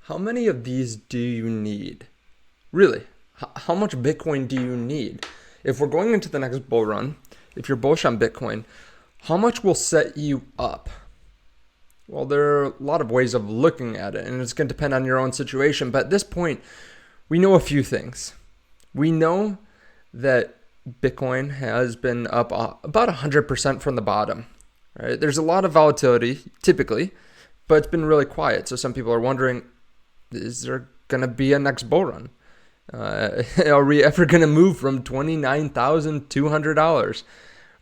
How many of these do you need? Really, how much Bitcoin do you need? If we're going into the next bull run, if you're bullish on Bitcoin, how much will set you up? Well, there are a lot of ways of looking at it, and it's going to depend on your own situation. But at this point, we know a few things. We know that Bitcoin has been up about 100% from the bottom. Right? There's a lot of volatility, typically, but it's been really quiet. So some people are wondering, is there going to be a next bull run? Are we ever going to move from $29,200?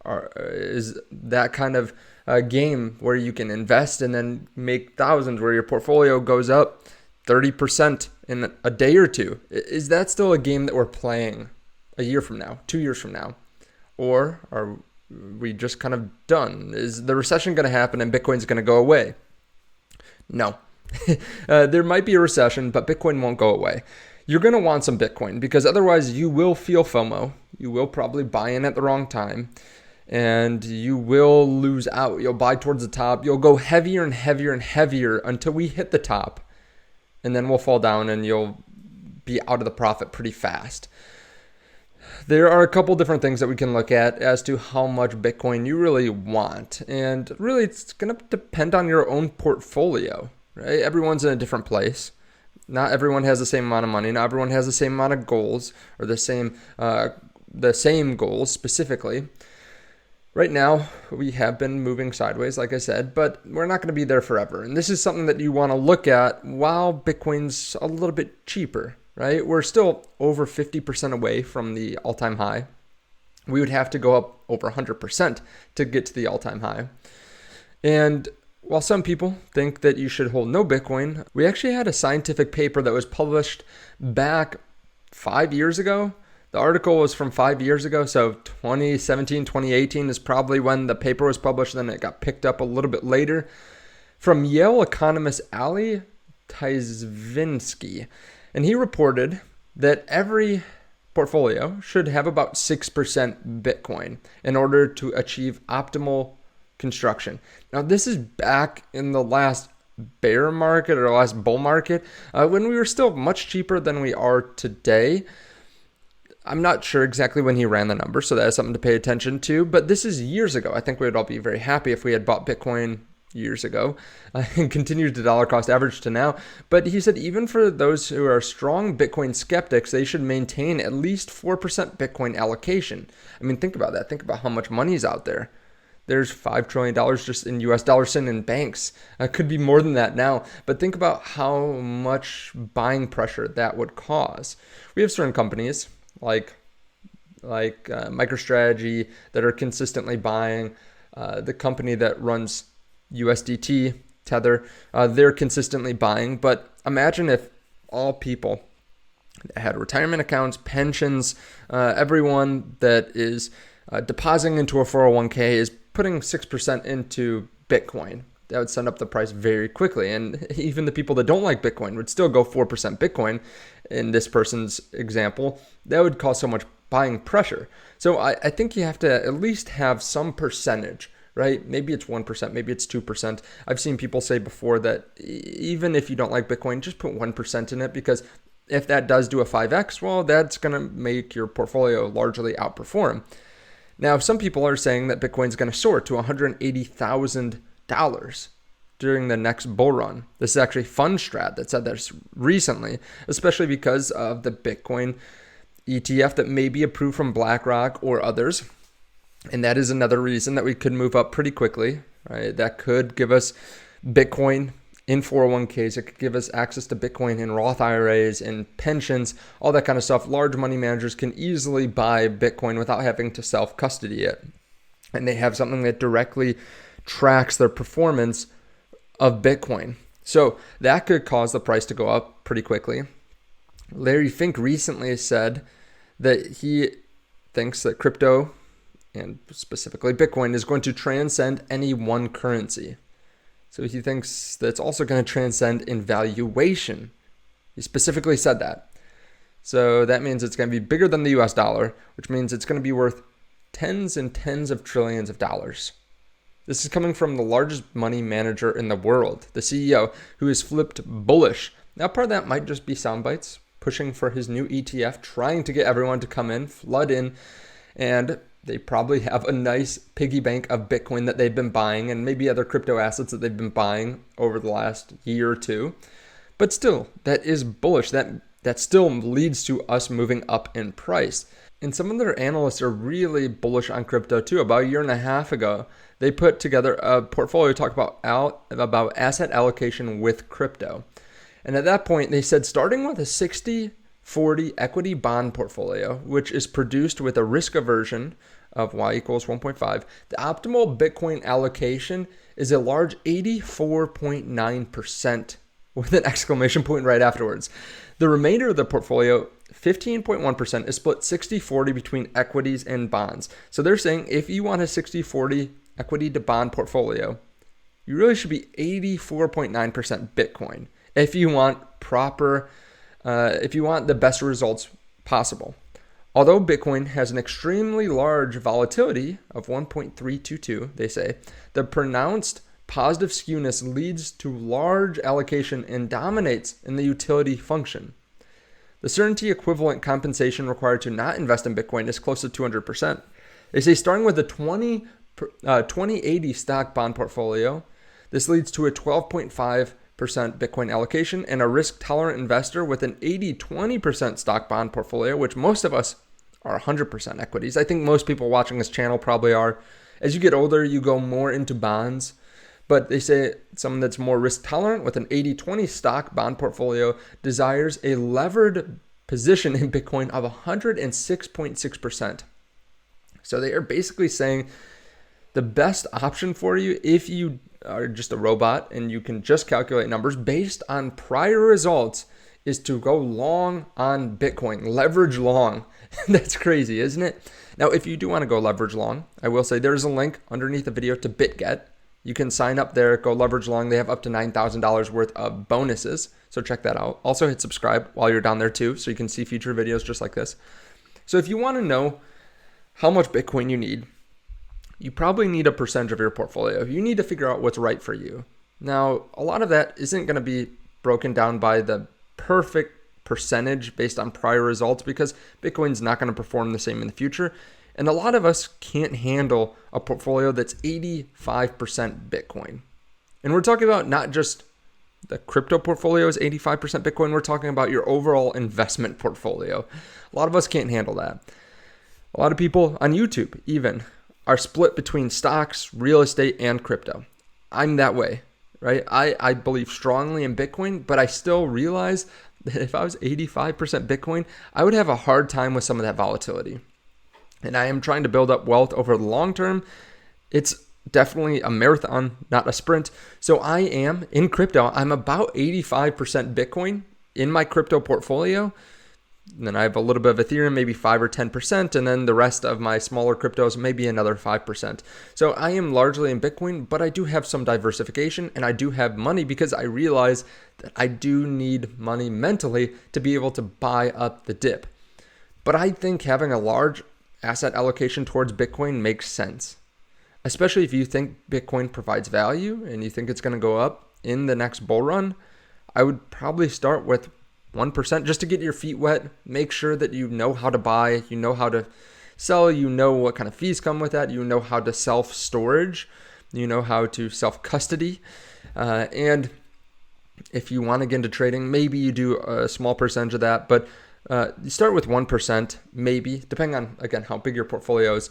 Or is that kind of a game where you can invest and then make thousands, where your portfolio goes up 30% in a day or two? Is that still a game that we're playing a year from now, 2 years from now? Or are we just kind of done? Is the recession going to happen and Bitcoin's going to go away? No. There might be a recession, but Bitcoin won't go away. You're going to want some Bitcoin because otherwise you will feel FOMO. You will probably buy in at the wrong time and you will lose out. You'll buy towards the top. You'll go heavier and heavier and heavier until we hit the top, and then we'll fall down and you'll be out of the profit pretty fast. There are a couple different things that we can look at as to how much Bitcoin you really want. And really, it's going to depend on your own portfolio, right? Everyone's in a different place. Not everyone has the same amount of money. Not everyone has the same amount of goals or the same goals specifically. Right now, we have been moving sideways, like I said, but we're not going to be there forever. And this is something that you want to look at while Bitcoin's a little bit cheaper, right? We're still over 50% away from the all-time high. We would have to go up over 100% to get to the all-time high. And while some people think that you should hold no Bitcoin, we actually had a scientific paper that was published back 5 years ago. The article was from 5 years ago, so 2017, 2018 is probably when the paper was published, then it got picked up a little bit later, from Yale economist Ali Tysvinsky. And he reported that every portfolio should have about 6% Bitcoin in order to achieve optimal construction. Now, this is back in the last bear market or last bull market when we were still much cheaper than we are today. I'm not sure exactly when he ran the number, so that is something to pay attention to. But this is years ago. I think we would all be very happy if we had bought Bitcoin years ago and continued to dollar cost average to now. But he said even for those who are strong Bitcoin skeptics, they should maintain at least 4% Bitcoin allocation. I mean, think about that. Think about how much money is out there. There's $5 trillion just in US dollars sitting in banks. It could be more than that now. But think about how much buying pressure that would cause. We have certain companies like MicroStrategy that are consistently buying. The company that runs USDT, Tether, they're consistently buying. But imagine if all people that had retirement accounts, pensions, everyone that is depositing into a 401k is putting 6% into Bitcoin. That would send up the price very quickly. And even the people that don't like Bitcoin would still go 4% Bitcoin in this person's example. That would cause so much buying pressure. So I think you have to at least have some percentage, right? Maybe it's 1%, maybe it's 2%. I've seen people say before that even if you don't like Bitcoin, just put 1% in it, because if that does do a 5x, well, that's going to make your portfolio largely outperform. Now, some people are saying that Bitcoin's going to soar to $180,000 during the next bull run. This is actually Fundstrat that said this recently, especially because of the Bitcoin ETF that may be approved from BlackRock or others. And that is another reason that we could move up pretty quickly, right? That could give us Bitcoin in 401ks. It could give us access to Bitcoin in Roth IRAs and pensions, all that kind of stuff. Large money managers can easily buy Bitcoin without having to self-custody it. And they have something that directly tracks their performance of Bitcoin. So that could cause the price to go up pretty quickly. Larry Fink recently said that he thinks that crypto, and specifically Bitcoin, is going to transcend any one currency. So he thinks that it's also going to transcend in valuation. He specifically said that. So that means it's going to be bigger than the US dollar, which means it's going to be worth tens and tens of trillions of dollars. This is coming from the largest money manager in the world, the CEO, who has flipped bullish Now, part of that might just be sound bites, pushing for his new ETF, trying to get everyone to come in, flood in, and they probably have a nice piggy bank of Bitcoin that they've been buying and maybe other crypto assets that they've been buying over the last year or two. But still, that is bullish. That still leads to us moving up in price. And some of their analysts are really bullish on crypto too. About a year and a half ago, they put together a portfolio talk about asset allocation with crypto. And at that point, they said starting with a 60-40 equity bond portfolio, which is produced with a risk aversion of Y equals 1.5, the optimal Bitcoin allocation is a large 84.9% with an exclamation point right afterwards. The remainder of the portfolio, 15.1%, is split 60-40 between equities and bonds. So they're saying if you want a 60-40 equity to bond portfolio, you really should be 84.9% Bitcoin if you want the best results possible. Although Bitcoin has an extremely large volatility of 1.322, they say, the pronounced positive skewness leads to large allocation and dominates in the utility function. The certainty equivalent compensation required to not invest in Bitcoin is close to 200%. They say starting with a 2080 stock bond portfolio, this leads to a 12.5% Bitcoin allocation, and a risk-tolerant investor with an 80-20% stock bond portfolio, which most of us are 100% equities. I think most people watching this channel probably are. As you get older, you go more into bonds. But they say someone that's more risk tolerant with an 80-20 stock bond portfolio desires a levered position in Bitcoin of 106.6%. So they are basically saying the best option for you if you are just a robot and you can just calculate numbers based on prior results is to go long on Bitcoin, leverage long. That's crazy, isn't it? Now, if you do want to go leverage long, I will say there's a link underneath the video to BITGET. You can sign up there, go leverage long. They have up to $9,000 worth of bonuses. So check that out. Also hit subscribe while you're down there too, so you can see future videos just like this. So if you want to know how much Bitcoin you need, you probably need a percentage of your portfolio. You need to figure out what's right for you. Now, a lot of that isn't going to be broken down by the perfect percentage based on prior results because Bitcoin's not going to perform the same in the future. And a lot of us can't handle a portfolio that's 85% Bitcoin. And we're talking about not just the crypto portfolio is 85% Bitcoin. We're talking about your overall investment portfolio. A lot of us can't handle that. A lot of people on YouTube even are split between stocks, real estate, and crypto. I'm that way, right? I believe strongly in Bitcoin, but I still realize that if I was 85% Bitcoin, I would have a hard time with some of that volatility. And I am trying to build up wealth over the long term. It's definitely a marathon, not a sprint. So I am in crypto. I'm about 85% Bitcoin in my crypto portfolio. And then I have a little bit of Ethereum, maybe 5 or 10%. And then the rest of my smaller cryptos, maybe another 5%. So I am largely in Bitcoin, but I do have some diversification and I do have money because I realize that I do need money mentally to be able to buy up the dip. But I think having a large asset allocation towards Bitcoin makes sense, especially if you think Bitcoin provides value and you think it's going to go up in the next bull run. I would probably start with 1% just to get your feet wet. Make sure that you know how to buy, you know how to sell, you know what kind of fees come with that, you know how to self-storage, you know how to self-custody. And if you want to get into trading, maybe you do a small percentage of that, but you start with 1%, maybe, depending on, again, how big your portfolio is.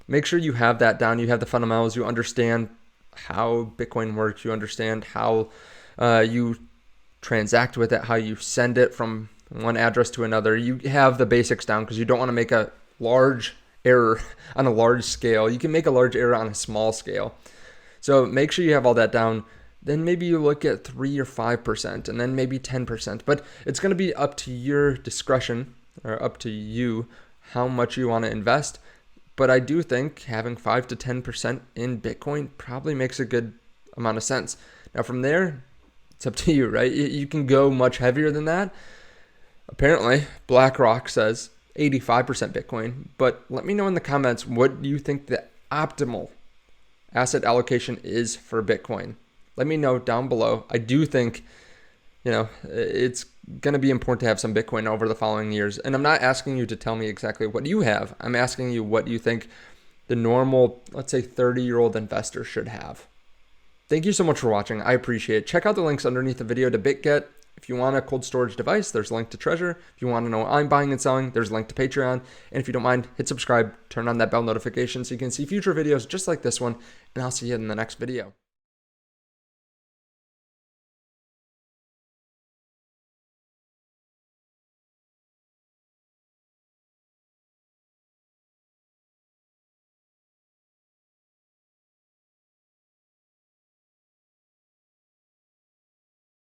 Make sure you have that down. You have the fundamentals. You understand how Bitcoin works. You understand how you transact with it, how you send it from one address to another. You have the basics down because you don't want to make a large error on a large scale. You can make a large error on a small scale. So make sure you have all that down. Then maybe you look at 3 or 5% and then maybe 10%. But it's going to be up to your discretion or up to you how much you want to invest. But I do think having 5 to 10% in Bitcoin probably makes a good amount of sense. Now from there, it's up to you, right? You can go much heavier than that. Apparently, BlackRock says 85% Bitcoin. But let me know in the comments what you think the optimal asset allocation is for Bitcoin. Let me know down below. I do think it's going to be important to have some Bitcoin over the following years. And I'm not asking you to tell me exactly what you have. I'm asking you what you think the normal, let's say 30-year-old investor should have. Thank you so much for watching. I appreciate it. Check out the links underneath the video to BitGet. If you want a cold storage device, there's a link to Trezor. If you want to know what I'm buying and selling, there's a link to Patreon. And if you don't mind, hit subscribe, turn on that bell notification so you can see future videos just like this one. And I'll see you in the next video.